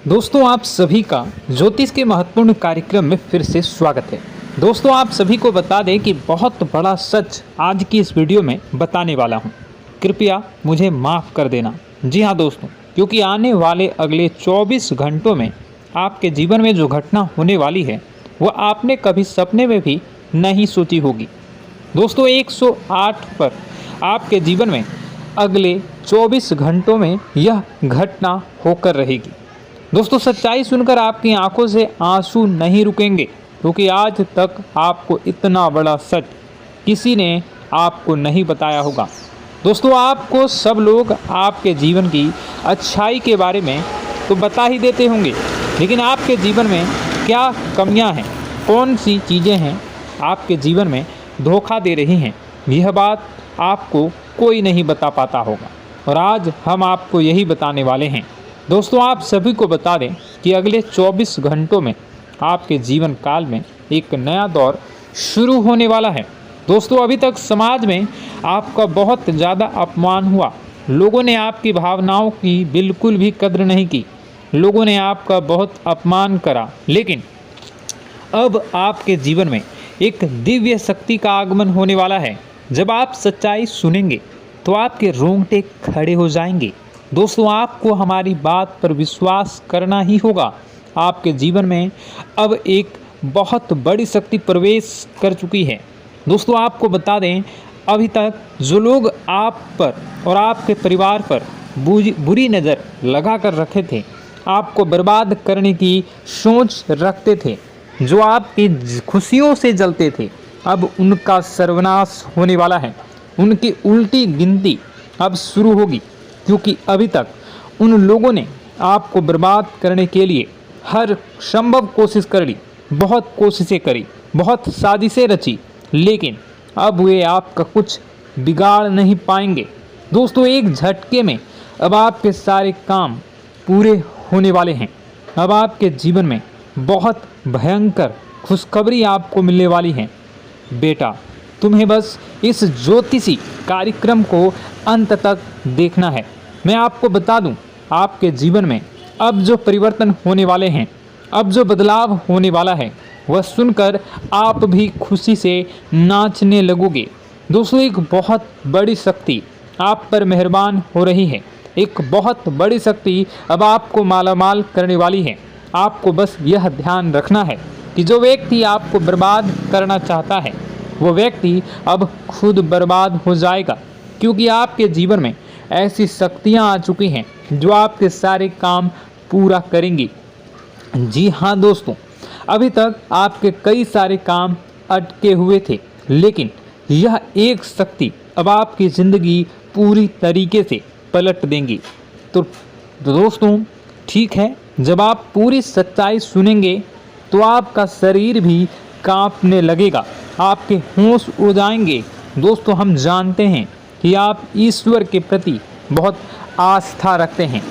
दोस्तों आप सभी का ज्योतिष के महत्वपूर्ण कार्यक्रम में फिर से स्वागत है। दोस्तों आप सभी को बता दें कि बहुत बड़ा सच आज की इस वीडियो में बताने वाला हूं। कृपया मुझे माफ़ कर देना। जी हां दोस्तों, क्योंकि आने वाले अगले 24 घंटों में आपके जीवन में जो घटना होने वाली है वह आपने कभी सपने में भी नहीं सोची होगी। दोस्तों 108 पर आपके जीवन में अगले 24 घंटों में यह घटना होकर रहेगी। दोस्तों सच्चाई सुनकर आपकी आंखों से आंसू नहीं रुकेंगे, क्योंकि आज तक आपको इतना बड़ा सच किसी ने आपको नहीं बताया होगा। दोस्तों आपको सब लोग आपके जीवन की अच्छाई के बारे में तो बता ही देते होंगे, लेकिन आपके जीवन में क्या कमियां हैं, कौन सी चीज़ें हैं आपके जीवन में धोखा दे रही हैं, यह बात आपको कोई नहीं बता पाता होगा। और आज हम आपको यही बताने वाले हैं। दोस्तों आप सभी को बता दें कि अगले 24 घंटों में आपके जीवन काल में एक नया दौर शुरू होने वाला है। दोस्तों अभी तक समाज में आपका बहुत ज़्यादा अपमान हुआ, लोगों ने आपकी भावनाओं की बिल्कुल भी कद्र नहीं की, लोगों ने आपका बहुत अपमान करा, लेकिन अब आपके जीवन में एक दिव्य शक्ति का आगमन होने वाला है। जब आप सच्चाई सुनेंगे तो आपके रोंगटे खड़े हो जाएंगे। दोस्तों आपको हमारी बात पर विश्वास करना ही होगा। आपके जीवन में अब एक बहुत बड़ी शक्ति प्रवेश कर चुकी है। दोस्तों आपको बता दें, अभी तक जो लोग आप पर और आपके परिवार पर बुरी नज़र लगा कर रखे थे, आपको बर्बाद करने की सोच रखते थे, जो आपकी खुशियों से जलते थे, अब उनका सर्वनाश होने वाला है। उनकी उल्टी गिनती अब शुरू होगी, क्योंकि अभी तक उन लोगों ने आपको बर्बाद करने के लिए हर संभव कोशिश कर ली, बहुत कोशिशें करी, बहुत साजिशें रची, लेकिन अब वे आपका कुछ बिगाड़ नहीं पाएंगे। दोस्तों एक झटके में अब आपके सारे काम पूरे होने वाले हैं। अब आपके जीवन में बहुत भयंकर खुशखबरी आपको मिलने वाली है। बेटा तुम्हें बस इस ज्योतिषी कार्यक्रम को अंत तक देखना है। मैं आपको बता दूं, आपके जीवन में अब जो परिवर्तन होने वाले हैं, अब जो बदलाव होने वाला है, वह सुनकर आप भी खुशी से नाचने लगोगे। दोस्तों एक बहुत बड़ी शक्ति आप पर मेहरबान हो रही है। एक बहुत बड़ी शक्ति अब आपको मालामाल करने वाली है। आपको बस यह ध्यान रखना है कि जो व्यक्ति आपको बर्बाद करना चाहता है, वो व्यक्ति अब खुद बर्बाद हो जाएगा, क्योंकि आपके जीवन में ऐसी शक्तियां आ चुकी हैं जो आपके सारे काम पूरा करेंगी। जी हाँ दोस्तों, अभी तक आपके कई सारे काम अटके हुए थे, लेकिन यह एक शक्ति अब आपकी ज़िंदगी पूरी तरीके से पलट देंगी। तो दोस्तों ठीक है, जब आप पूरी सच्चाई सुनेंगे तो आपका शरीर भी कांपने लगेगा, आपके होश उड़ जाएंगे। दोस्तों हम जानते हैं कि आप ईश्वर के प्रति बहुत आस्था रखते हैं,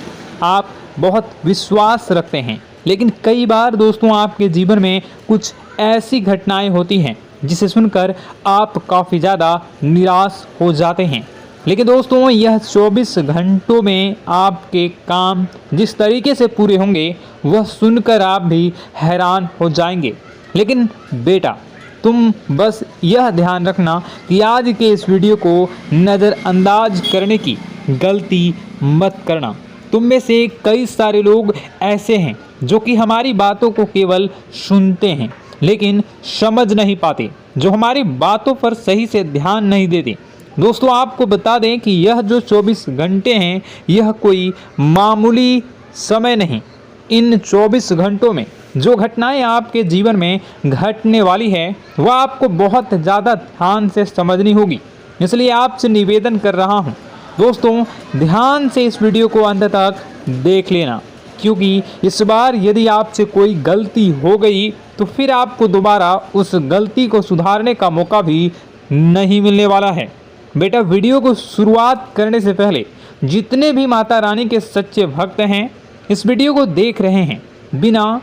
आप बहुत विश्वास रखते हैं, लेकिन कई बार दोस्तों आपके जीवन में कुछ ऐसी घटनाएं होती हैं जिसे सुनकर आप काफ़ी ज़्यादा निराश हो जाते हैं। लेकिन दोस्तों यह 24 घंटों में आपके काम जिस तरीके से पूरे होंगे वह सुनकर आप भी हैरान हो जाएंगे। लेकिन बेटा तुम बस यह ध्यान रखना कि आज के इस वीडियो को नज़रअंदाज करने की गलती मत करना। तुम में से कई सारे लोग ऐसे हैं जो कि हमारी बातों को केवल सुनते हैं लेकिन समझ नहीं पाते, जो हमारी बातों पर सही से ध्यान नहीं देते। दोस्तों आपको बता दें कि यह जो 24 घंटे हैं यह कोई मामूली समय नहीं। इन 24 घंटों में जो घटनाएं आपके जीवन में घटने वाली है वह आपको बहुत ज़्यादा ध्यान से समझनी होगी। इसलिए आपसे निवेदन कर रहा हूं, दोस्तों ध्यान से इस वीडियो को अंत तक देख लेना, क्योंकि इस बार यदि आपसे कोई गलती हो गई तो फिर आपको दोबारा उस गलती को सुधारने का मौका भी नहीं मिलने वाला है। बेटा वीडियो को शुरुआत करने से पहले जितने भी माता रानी के सच्चे भक्त हैं इस वीडियो को देख रहे हैं, बिना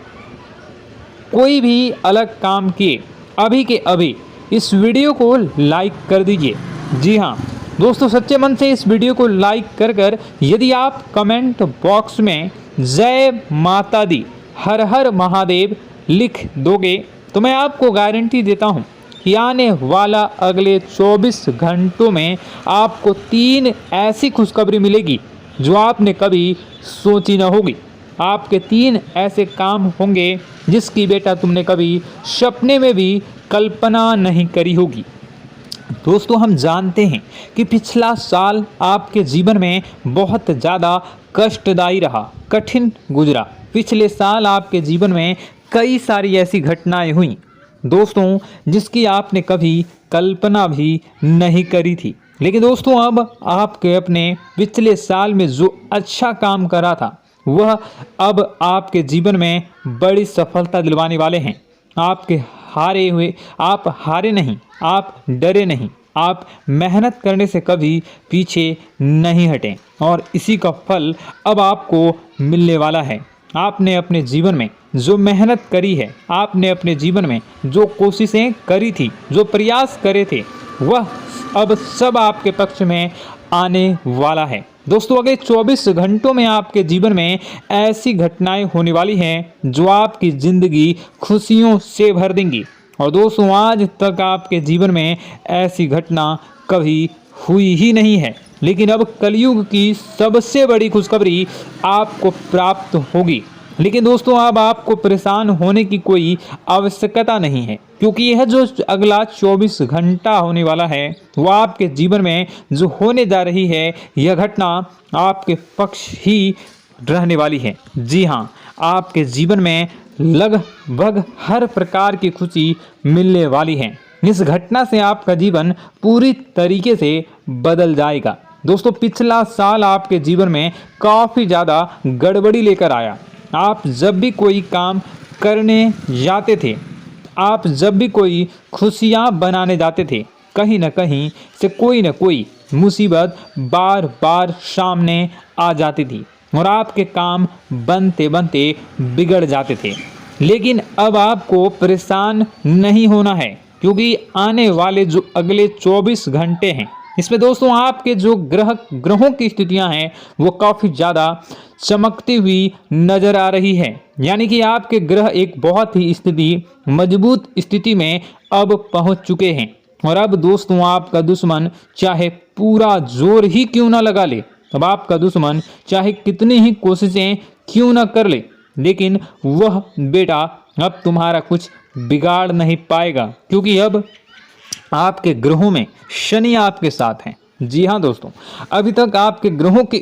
कोई भी अलग काम किए अभी के अभी इस वीडियो को लाइक कर दीजिए। जी हाँ दोस्तों, सच्चे मन से इस वीडियो को लाइक कर यदि आप कमेंट बॉक्स में जय माता दी, हर हर महादेव लिख दोगे तो मैं आपको गारंटी देता हूँ कि आने वाला अगले 24 घंटों में आपको 3 ऐसी खुशखबरी मिलेगी जो आपने कभी सोची न होगी। आपके 3 ऐसे काम होंगे जिसकी बेटा तुमने कभी सपने में भी कल्पना नहीं करी होगी। दोस्तों, हम जानते हैं कि पिछला साल आपके जीवन में बहुत ज़्यादा कष्टदायी रहा, कठिन गुजरा। पिछले साल आपके जीवन में कई सारी ऐसी घटनाएं हुई दोस्तों जिसकी आपने कभी कल्पना भी नहीं करी थी। लेकिन दोस्तों, अब आपके अपने पिछले साल में जो अच्छा काम करा था वह अब आपके जीवन में बड़ी सफलता दिलवाने वाले हैं। आप हारे नहीं, आप डरे नहीं, आप मेहनत करने से कभी पीछे नहीं हटें और इसी का फल अब आपको मिलने वाला है। आपने अपने जीवन में जो मेहनत करी है, आपने अपने जीवन में जो कोशिशें करी थी, जो प्रयास करे थे, वह अब सब आपके पक्ष में आने वाला है। दोस्तों, अगले 24 घंटों में आपके जीवन में ऐसी घटनाएं होने वाली हैं जो आपकी ज़िंदगी खुशियों से भर देंगी। और दोस्तों, आज तक आपके जीवन में ऐसी घटना कभी हुई ही नहीं है, लेकिन अब कलयुग की सबसे बड़ी खुशखबरी आपको प्राप्त होगी। लेकिन दोस्तों, अब आपको परेशान होने की कोई आवश्यकता नहीं है, क्योंकि यह जो अगला 24 घंटा होने वाला है वह आपके जीवन में जो होने जा रही है यह घटना आपके पक्ष ही रहने वाली है। जी हाँ, आपके जीवन में लगभग हर प्रकार की खुशी मिलने वाली है। इस घटना से आपका जीवन पूरी तरीके से बदल जाएगा। दोस्तों, पिछला साल आपके जीवन में काफ़ी ज़्यादा गड़बड़ी लेकर आया। आप जब भी कोई काम करने जाते थे, आप जब भी कोई खुशियाँ बनाने जाते थे, कहीं न कहीं से कोई न कोई मुसीबत बार बार सामने आ जाती थी और आपके काम बनते बनते बिगड़ जाते थे। लेकिन अब आपको परेशान नहीं होना है, क्योंकि आने वाले जो अगले 24 घंटे हैं इसमें दोस्तों आपके जो ग्रहों की स्थितियां हैं वो काफ़ी ज़्यादा चमकती हुई नज़र आ रही है। यानी कि आपके ग्रह एक बहुत ही मजबूत स्थिति में अब पहुंच चुके हैं। और अब दोस्तों, आपका दुश्मन चाहे पूरा जोर ही क्यों ना लगा ले, अब आपका दुश्मन चाहे कितनी ही कोशिशें क्यों ना कर ले, लेकिन वह बेटा अब तुम्हारा कुछ बिगाड़ नहीं पाएगा, क्योंकि अब आपके ग्रहों में शनि आपके साथ हैं। जी हाँ दोस्तों, अभी तक आपके ग्रहों की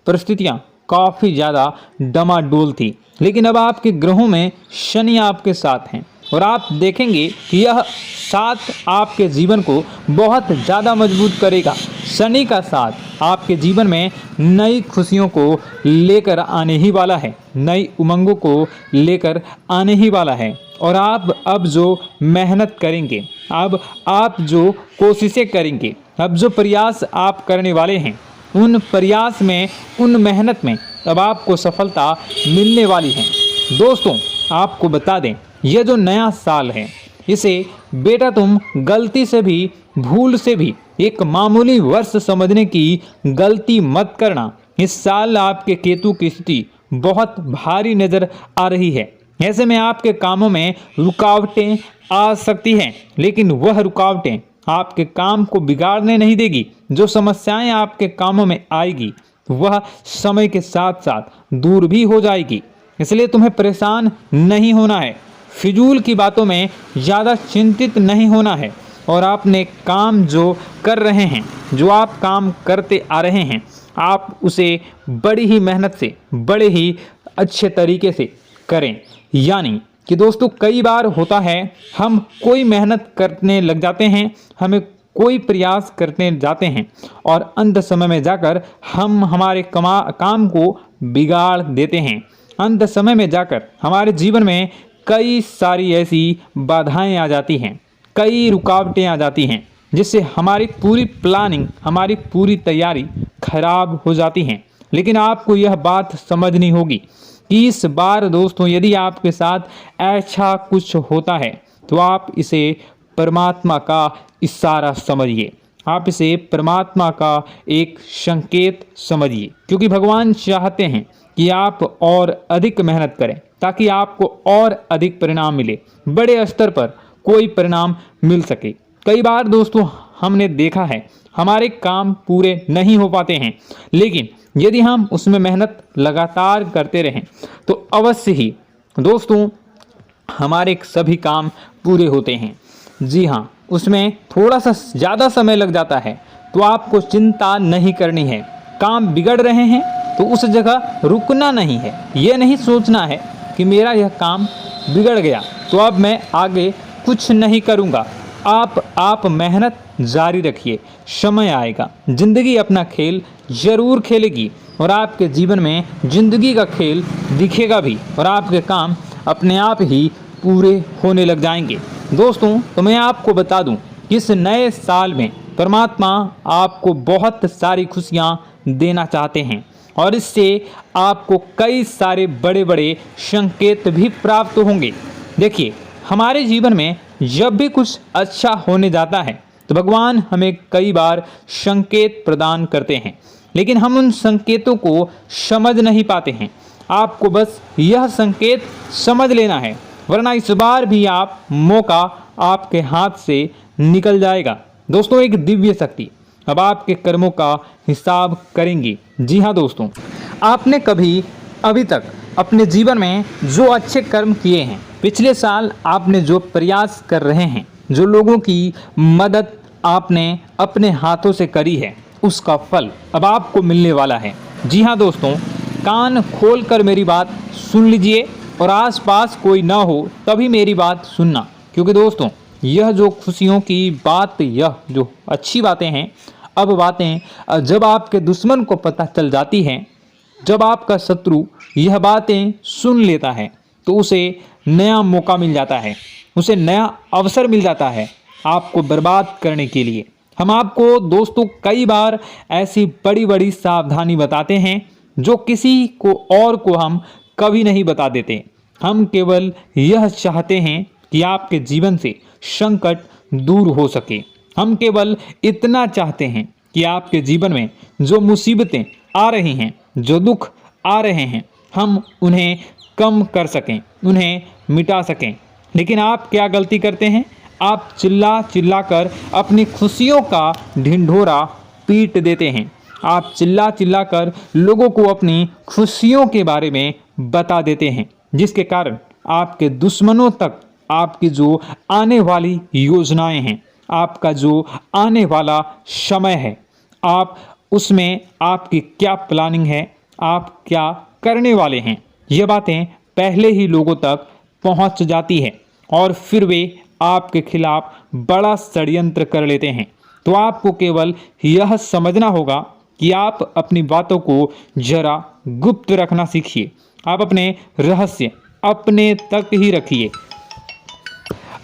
परिस्थितियाँ काफ़ी ज़्यादा डमाडोल थी, लेकिन अब आपके ग्रहों में शनि आपके साथ हैं और आप देखेंगे कि यह साथ आपके जीवन को बहुत ज़्यादा मजबूत करेगा। शनि का साथ आपके जीवन में नई खुशियों को लेकर आने ही वाला है, नई उमंगों को लेकर आने ही वाला है। और आप अब जो मेहनत करेंगे, अब आप जो कोशिशें करेंगे, अब जो प्रयास आप करने वाले हैं, उन प्रयास में, उन मेहनत में अब आपको सफलता मिलने वाली है। दोस्तों, आपको बता दें, यह जो नया साल है इसे बेटा तुम गलती से भी, भूल से भी एक मामूली वर्ष समझने की गलती मत करना। इस साल आपके केतु की स्थिति बहुत भारी नज़र आ रही है। ऐसे में आपके कामों में रुकावटें आ सकती हैं, लेकिन वह रुकावटें आपके काम को बिगाड़ने नहीं देगी। जो समस्याएं आपके कामों में आएगी वह समय के साथ साथ दूर भी हो जाएगी। इसलिए तुम्हें परेशान नहीं होना है, फिजूल की बातों में ज़्यादा चिंतित नहीं होना है। और आपने काम जो कर रहे हैं, जो आप काम करते आ रहे हैं, आप उसे बड़ी ही मेहनत से, बड़े ही अच्छे तरीके से करें। यानी कि दोस्तों, कई बार होता है हम कोई मेहनत करने लग जाते हैं, हमें कोई प्रयास करने जाते हैं और अंत समय में जाकर हम हमारे काम को बिगाड़ देते हैं। अंत समय में जाकर हमारे जीवन में कई सारी ऐसी बाधाएं आ जाती हैं, कई रुकावटें आ जाती हैं, जिससे हमारी पूरी प्लानिंग, हमारी पूरी तैयारी खराब हो जाती हैं। लेकिन आपको यह बात समझनी होगी कि इस बार दोस्तों, यदि आपके साथ ऐसा कुछ होता है तो आप इसे परमात्मा का इशारा समझिए। आप इसे परमात्मा का एक संकेत समझिए, क्योंकि भगवान चाहते हैं कि आप और अधिक मेहनत करें ताकि आपको और अधिक परिणाम मिले, बड़े स्तर पर कोई परिणाम मिल सके। कई बार दोस्तों हमने देखा है हमारे काम पूरे नहीं हो पाते हैं, लेकिन यदि हम उसमें मेहनत लगातार करते रहें तो अवश्य ही दोस्तों हमारे सभी काम पूरे होते हैं। जी हाँ, उसमें थोड़ा सा ज़्यादा समय लग जाता है तो आपको चिंता नहीं करनी है। काम बिगड़ रहे हैं तो उस जगह रुकना नहीं है, ये नहीं सोचना है कि मेरा यह काम बिगड़ गया तो अब मैं आगे कुछ नहीं करूँगा। आप मेहनत जारी रखिए, समय आएगा, ज़िंदगी अपना खेल ज़रूर खेलेगी और आपके जीवन में ज़िंदगी का खेल दिखेगा भी और आपके काम अपने आप ही पूरे होने लग जाएंगे। दोस्तों तो मैं आपको बता दूं कि इस नए साल में परमात्मा आपको बहुत सारी खुशियां देना चाहते हैं और इससे आपको कई सारे बड़े बड़े संकेत भी प्राप्त होंगे। देखिए, हमारे जीवन में जब भी कुछ अच्छा होने जाता है तो भगवान हमें कई बार संकेत प्रदान करते हैं, लेकिन हम उन संकेतों को समझ नहीं पाते हैं। आपको बस यह संकेत समझ लेना है, वरना इस बार भी आप मौका आपके हाथ से निकल जाएगा। दोस्तों, एक दिव्य शक्ति अब आपके कर्मों का हिसाब करेंगी। जी हाँ दोस्तों, आपने कभी अभी तक अपने जीवन में जो अच्छे कर्म किए हैं, पिछले साल आपने जो प्रयास कर रहे हैं, जो लोगों की मदद आपने अपने हाथों से करी है, उसका फल अब आपको मिलने वाला है। जी हाँ दोस्तों, कान खोलकर मेरी बात सुन लीजिए और आसपास कोई ना हो तभी मेरी बात सुनना, क्योंकि दोस्तों यह जो खुशियों की बात, यह जो अच्छी बातें हैं, अब बातें जब आपके दुश्मन को पता चल जाती हैं, जब आपका शत्रु यह बातें सुन लेता है तो उसे नया मौका मिल जाता है, उसे नया अवसर मिल जाता है आपको बर्बाद करने के लिए। हम आपको दोस्तों कई बार ऐसी बड़ी बड़ी सावधानी बताते हैं जो किसी को और को हम कभी नहीं बता देते। हम केवल यह चाहते हैं कि आपके जीवन से संकट दूर हो सके। हम केवल इतना चाहते हैं कि आपके जीवन में जो मुसीबतें आ रही हैं, जो दुख आ रहे हैं, हम उन्हें कम कर सकें, उन्हें मिटा सकें। लेकिन आप क्या गलती करते हैं? आप चिल्ला चिल्ला कर अपनी खुशियों का ढिंढोरा पीट देते हैं। आप चिल्ला चिल्ला कर लोगों को अपनी खुशियों के बारे में बता देते हैं, जिसके कारण आपके दुश्मनों तक आपकी जो आने वाली योजनाएं हैं, आपका जो आने वाला समय है, आप उसमें आपकी क्या प्लानिंग है, आप क्या करने वाले हैं, ये बातें पहले ही लोगों तक पहुंच जाती है और फिर वे आपके खिलाफ बड़ा षड्यंत्र कर लेते हैं। तो आपको केवल यह समझना होगा कि आप अपनी बातों को जरा गुप्त रखना सीखिए। आप अपने रहस्य अपने तक ही रखिए।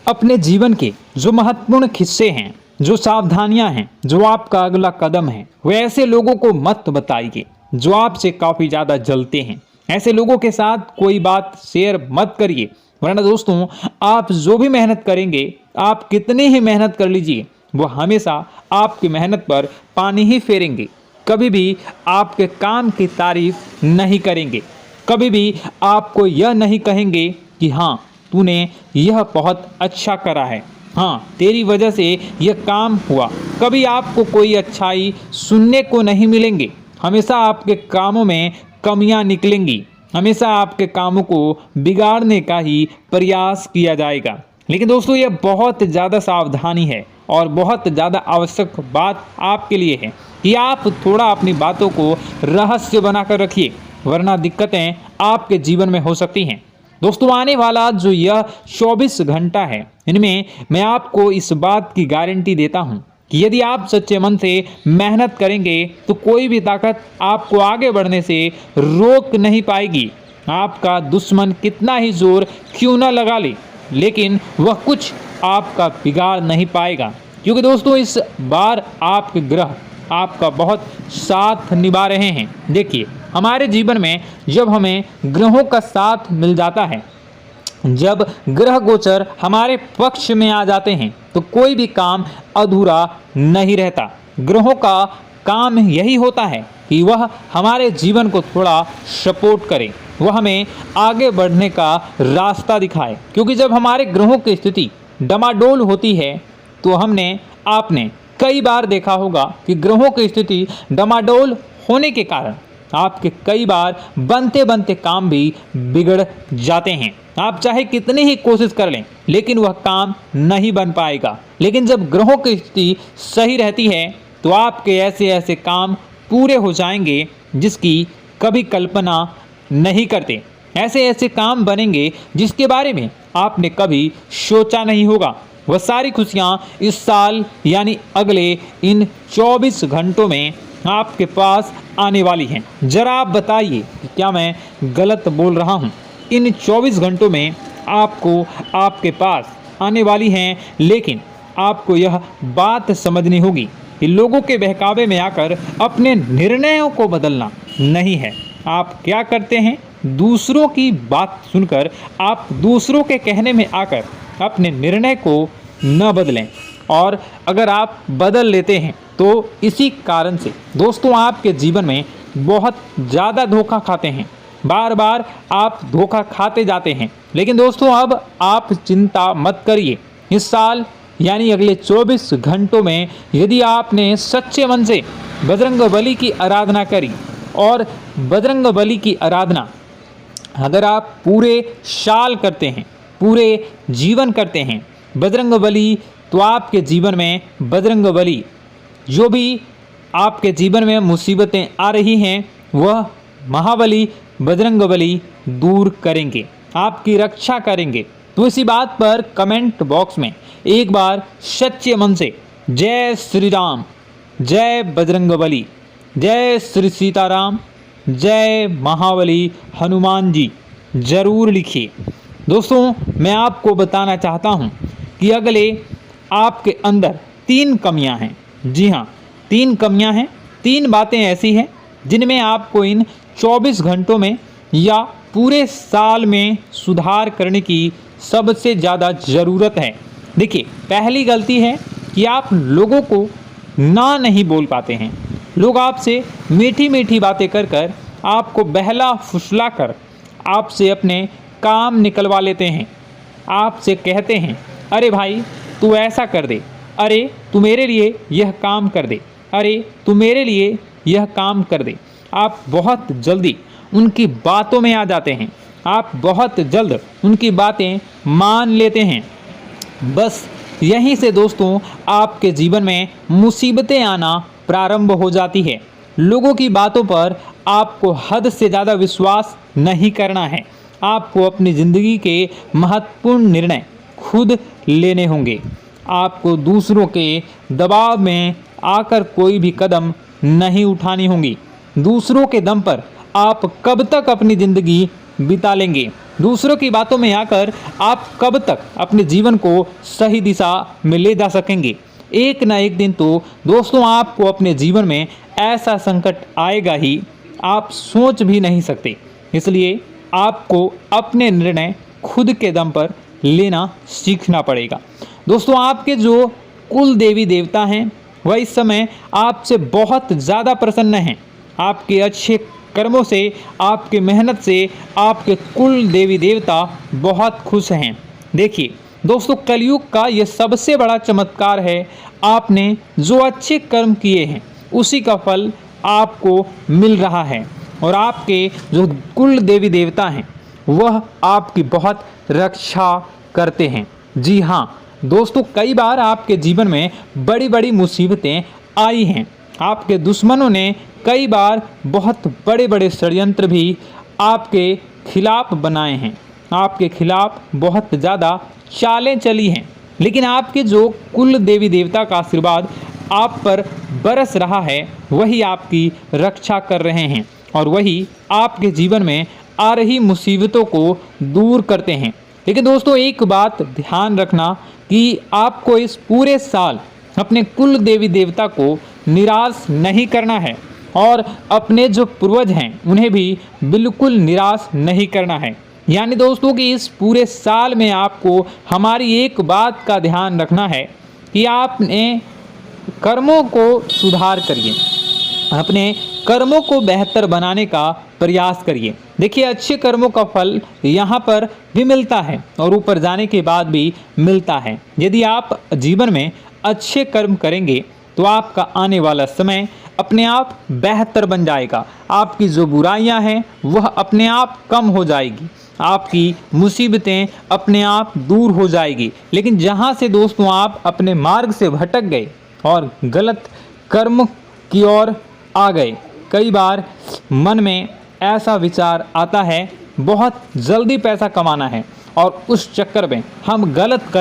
अपने जीवन के जो महत्वपूर्ण हिस्से हैं, जो सावधानियां हैं, जो आपका अगला कदम है, वे ऐसे लोगों को मत बताइए जो आपसे काफ़ी ज़्यादा जलते हैं। ऐसे लोगों के साथ कोई बात शेयर मत करिए, वरना दोस्तों आप जो भी मेहनत करेंगे, आप कितनी ही मेहनत कर लीजिए, वो हमेशा आपकी मेहनत पर पानी ही फेरेंगे। कभी भी आपके काम की तारीफ नहीं करेंगे, कभी भी आपको यह नहीं कहेंगे कि हाँ तूने यह बहुत अच्छा करा है, हाँ तेरी वजह से यह काम हुआ। कभी आपको कोई अच्छाई सुनने को नहीं मिलेंगे। हमेशा आपके कामों में कमियां निकलेंगी, हमेशा आपके कामों को बिगाड़ने का ही प्रयास किया जाएगा। लेकिन दोस्तों यह बहुत ज़्यादा सावधानी है और बहुत ज़्यादा आवश्यक बात आपके लिए है कि आप थोड़ा अपनी बातों को रहस्य बनाकर रखिए, वरना दिक्कतें आपके जीवन में हो सकती हैं। दोस्तों आने वाला जो यह 24 घंटा है, इनमें मैं आपको इस बात की गारंटी देता हूँ कि यदि आप सच्चे मन से मेहनत करेंगे तो कोई भी ताकत आपको आगे बढ़ने से रोक नहीं पाएगी। आपका दुश्मन कितना ही जोर क्यों न लगा ले, लेकिन वह कुछ आपका बिगाड़ नहीं पाएगा, क्योंकि दोस्तों इस बार आपके ग्रह आपका बहुत साथ निभा रहे हैं। देखिए, हमारे जीवन में जब हमें ग्रहों का साथ मिल जाता है जब ग्रह गोचर हमारे पक्ष में आ जाते हैं तो कोई भी काम अधूरा नहीं रहता। ग्रहों का काम यही होता है कि वह हमारे जीवन को थोड़ा सपोर्ट करे, वह हमें आगे बढ़ने का रास्ता दिखाए। क्योंकि जब हमारे ग्रहों की स्थिति डमाडोल होती है तो आपने कई बार देखा होगा कि ग्रहों की स्थिति डमाडोल होने के कारण आपके कई बार बनते बनते काम भी बिगड़ जाते हैं। आप चाहे कितनी ही कोशिश कर लें लेकिन वह काम नहीं बन पाएगा। लेकिन जब ग्रहों की स्थिति सही रहती है तो आपके ऐसे ऐसे काम पूरे हो जाएंगे जिसकी कभी कल्पना नहीं करते। ऐसे ऐसे काम बनेंगे जिसके बारे में आपने कभी सोचा नहीं होगा। वह सारी खुशियाँ इस साल यानी अगले इन 24 घंटों में आपके पास आने वाली हैं। जरा आप बताइए कि क्या मैं गलत बोल रहा हूँ? इन 24 घंटों में आपको आपके पास आने वाली हैं, लेकिन आपको यह बात समझनी होगी कि लोगों के बहकावे में आकर अपने निर्णयों को बदलना नहीं है। आप क्या करते हैं? दूसरों की बात सुनकर आप दूसरों के कहने में आकर अपने निर्णय को न बदलें, और अगर आप बदल लेते हैं तो इसी कारण से दोस्तों आपके जीवन में बहुत ज़्यादा धोखा खाते हैं। बार बार आप धोखा खाते जाते हैं। लेकिन दोस्तों अब आप चिंता मत करिए। इस साल यानी अगले 24 घंटों में यदि आपने सच्चे मन से बजरंगबली की आराधना करी, और बजरंगबली की आराधना अगर आप पूरे साल करते हैं, पूरे जीवन करते हैं बजरंगबली, तो आपके जीवन में बजरंगबली जो भी आपके जीवन में मुसीबतें आ रही हैं वह महाबली बजरंगबली दूर करेंगे, आपकी रक्षा करेंगे। तो इसी बात पर कमेंट बॉक्स में एक बार सच्चे मन से जय श्री राम, जय बजरंगबली, जय श्री सीताराम, जय महाबली हनुमान जी जरूर लिखिए। दोस्तों मैं आपको बताना चाहता हूँ कि अगले आपके अंदर 3 कमियां हैं। जी हाँ, 3 कमियां हैं। 3 बातें ऐसी हैं जिनमें आपको इन 24 घंटों में या पूरे साल में सुधार करने की सबसे ज़्यादा ज़रूरत है। देखिए, पहली गलती है कि आप लोगों को ना नहीं बोल पाते हैं। लोग आपसे मीठी मीठी बातें कर कर आपको बहला फुसला कर आपसे अपने काम निकलवा लेते हैं। आपसे कहते हैं, अरे भाई तू ऐसा कर दे, अरे तू मेरे लिए यह काम कर दे, अरे तू मेरे लिए यह काम कर दे। आप बहुत जल्दी उनकी बातों में आ जाते हैं, आप बहुत जल्द उनकी बातें मान लेते हैं। बस यहीं से दोस्तों आपके जीवन में मुसीबतें आना प्रारंभ हो जाती है। लोगों की बातों पर आपको हद से ज़्यादा विश्वास नहीं करना है। आपको अपनी ज़िंदगी के महत्वपूर्ण निर्णय खुद लेने होंगे। आपको दूसरों के दबाव में आकर कोई भी कदम नहीं उठानी होगी। दूसरों के दम पर आप कब तक अपनी ज़िंदगी बिता लेंगे? दूसरों की बातों में आकर आप कब तक अपने जीवन को सही दिशा में ले जा सकेंगे? एक ना एक दिन तो दोस्तों आपको अपने जीवन में ऐसा संकट आएगा ही, आप सोच भी नहीं सकते। इसलिए आपको अपने निर्णय खुद के दम पर लेना सीखना पड़ेगा। दोस्तों आपके जो कुल देवी देवता हैं वह इस समय आपसे बहुत ज़्यादा प्रसन्न हैं। आपके अच्छे कर्मों से, आपके मेहनत से आपके कुल देवी देवता बहुत खुश हैं। देखिए दोस्तों, कलयुग का ये सबसे बड़ा चमत्कार है। आपने जो अच्छे कर्म किए हैं उसी का फल आपको मिल रहा है, और आपके जो कुल देवी देवता हैं वह आपकी बहुत रक्षा करते हैं। जी हाँ दोस्तों, कई बार आपके जीवन में बड़ी बड़ी मुसीबतें आई हैं। आपके दुश्मनों ने कई बार बहुत बड़े बड़े षड्यंत्र भी आपके खिलाफ बनाए हैं, आपके खिलाफ बहुत ज़्यादा चालें चली हैं। लेकिन आपके जो कुल देवी देवता का आशीर्वाद आप पर बरस रहा है वही आपकी रक्षा कर रहे हैं, और वही आपके जीवन में आ रही मुसीबतों को दूर करते हैं। लेकिन दोस्तों एक बात ध्यान रखना कि आपको इस पूरे साल अपने कुल देवी देवता को निराश नहीं करना है, और अपने जो पूर्वज हैं उन्हें भी बिल्कुल निराश नहीं करना है। यानी दोस्तों कि इस पूरे साल में आपको हमारी एक बात का ध्यान रखना है कि आपने कर्मों को सुधार करिए, अपने कर्मों को बेहतर बनाने का प्रयास करिए। देखिए, अच्छे कर्मों का फल यहाँ पर भी मिलता है और ऊपर जाने के बाद भी मिलता है। यदि आप जीवन में अच्छे कर्म करेंगे तो आपका आने वाला समय अपने आप बेहतर बन जाएगा। आपकी जो बुराइयां हैं वह अपने आप कम हो जाएगी, आपकी मुसीबतें अपने आप दूर हो जाएगी। लेकिन जहां से दोस्तों आप अपने मार्ग से भटक गए और गलत कर्म की ओर आ गए, कई बार मन में ऐसा विचार आता है बहुत जल्दी पैसा कमाना है और उस चक्कर में हम गलत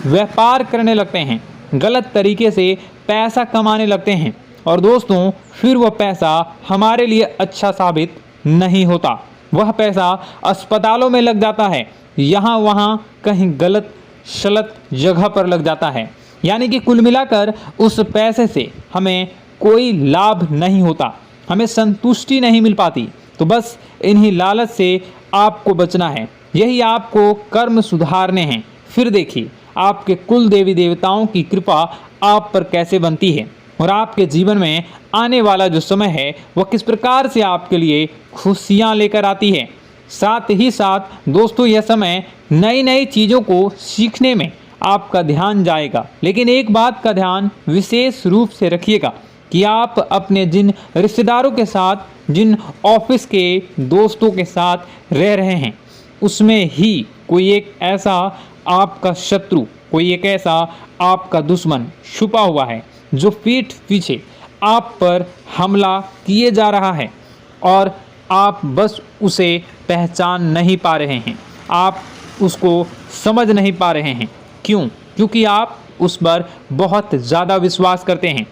व्यापार करने लगते हैं, गलत तरीके से पैसा कमाने लगते हैं और दोस्तों फिर वह पैसा हमारे लिए अच्छा साबित नहीं होता। वह पैसा अस्पतालों में लग जाता है, यहाँ वहाँ कहीं गलत शलत जगह पर लग जाता है। यानी कि कुल मिलाकर उस पैसे से हमें कोई लाभ नहीं होता, हमें संतुष्टि नहीं मिल पाती। तो बस इन्हीं लालच से आपको बचना है, यही आपको कर्म सुधारने हैं। फिर देखिए आपके कुल देवी देवताओं की कृपा आप पर कैसे बनती है और आपके जीवन में आने वाला जो समय है वह किस प्रकार से आपके लिए खुशियाँ लेकर आती है। साथ ही साथ दोस्तों यह समय नई नई चीज़ों को सीखने में आपका ध्यान जाएगा। लेकिन एक बात का ध्यान विशेष रूप से रखिएगा कि आप अपने जिन रिश्तेदारों के साथ, जिन ऑफिस के दोस्तों के साथ रह रहे हैं, उसमें ही कोई एक ऐसा आपका शत्रु, कोई एक ऐसा आपका दुश्मन छुपा हुआ है जो पीठ पीछे आप पर हमला किए जा रहा है और आप बस उसे पहचान नहीं पा रहे हैं, आप उसको समझ नहीं पा रहे हैं। क्यों? क्योंकि आप उस पर बहुत ज़्यादा विश्वास करते हैं,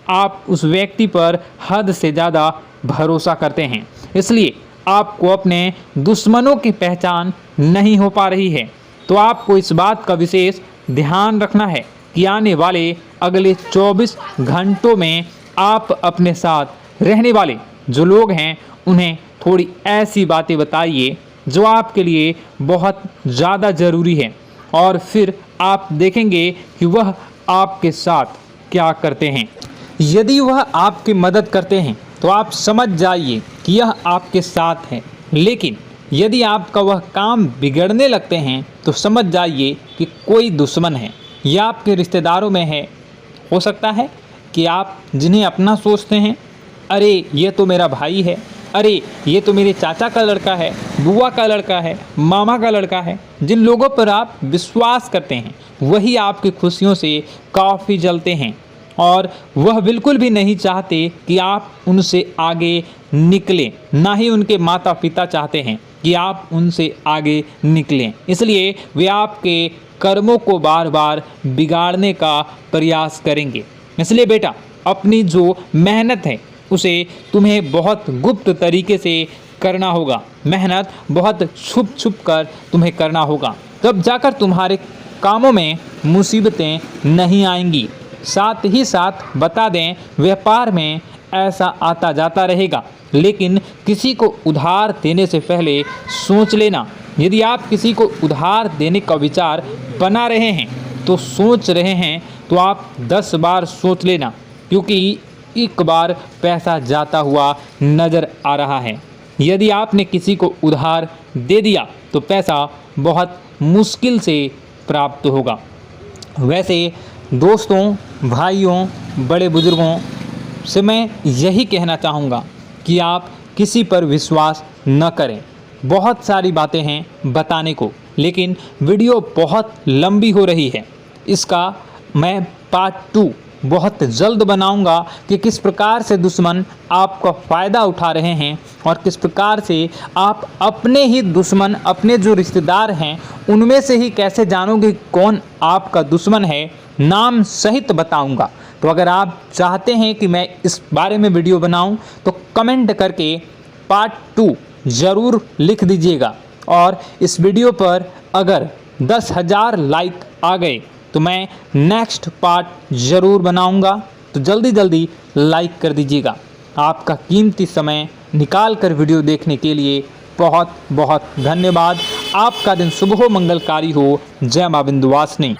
आप उस व्यक्ति पर हद से ज़्यादा भरोसा करते हैं, इसलिए आपको अपने दुश्मनों की पहचान नहीं हो पा रही है। तो आपको इस बात का विशेष ध्यान रखना है कि आने वाले अगले 24 घंटों में आप अपने साथ रहने वाले जो लोग हैं उन्हें थोड़ी ऐसी बातें बताइए जो आपके लिए बहुत ज़्यादा ज़रूरी है और फिर आप देखेंगे कि वह आपके साथ क्या करते हैं। यदि वह आपकी मदद करते हैं तो आप समझ जाइए कि यह आपके साथ है, लेकिन यदि आपका वह काम बिगड़ने लगते हैं तो समझ जाइए कि कोई दुश्मन है या आपके रिश्तेदारों में है। हो सकता है कि आप जिन्हें अपना सोचते हैं, अरे ये तो मेरा भाई है, अरे ये तो मेरे चाचा का लड़का है, बुआ का लड़का है, मामा का लड़का है, जिन लोगों पर आप विश्वास करते हैं वही आपकी खुशियों से काफ़ी जलते हैं और वह बिल्कुल भी नहीं चाहते कि आप उनसे आगे निकलें, ना ही उनके माता पिता चाहते हैं कि आप उनसे आगे निकलें। इसलिए वे आपके कर्मों को बार बार बिगाड़ने का प्रयास करेंगे। इसलिए बेटा, अपनी जो मेहनत है उसे तुम्हें बहुत गुप्त तरीके से करना होगा, मेहनत बहुत छुप छुप कर तुम्हें करना होगा, तब जाकर तुम्हारे कामों में मुसीबतें नहीं आएंगी। साथ ही साथ बता दें, व्यापार में ऐसा आता जाता रहेगा, लेकिन किसी को उधार देने से पहले सोच लेना। यदि आप किसी को उधार देने का विचार बना रहे हैं तो सोच रहे हैं तो आप 10 बार सोच लेना, क्योंकि एक बार पैसा जाता हुआ नज़र आ रहा है। यदि आपने किसी को उधार दे दिया तो पैसा बहुत मुश्किल से प्राप्त होगा। वैसे दोस्तों, भाइयों, बड़े बुजुर्गों से मैं यही कहना चाहूँगा कि आप किसी पर विश्वास न करें। बहुत सारी बातें हैं बताने को, लेकिन वीडियो बहुत लंबी हो रही है। इसका मैं पार्ट 2 बहुत जल्द बनाऊंगा कि किस प्रकार से दुश्मन आपका फ़ायदा उठा रहे हैं और किस प्रकार से आप अपने ही दुश्मन, अपने जो रिश्तेदार हैं उनमें से ही कैसे जानोगे कौन आपका दुश्मन है, नाम सहित बताऊंगा। तो अगर आप चाहते हैं कि मैं इस बारे में वीडियो बनाऊं तो कमेंट करके पार्ट 2 ज़रूर लिख दीजिएगा। और इस वीडियो पर अगर 10,000 लाइक आ गए तो मैं नेक्स्ट पार्ट ज़रूर बनाऊंगा। तो जल्दी जल्दी लाइक कर दीजिएगा। आपका कीमती समय निकाल कर वीडियो देखने के लिए बहुत बहुत धन्यवाद। आपका दिन शुभ हो, मंगलकारी हो। जय मां विंध्यवासिनी।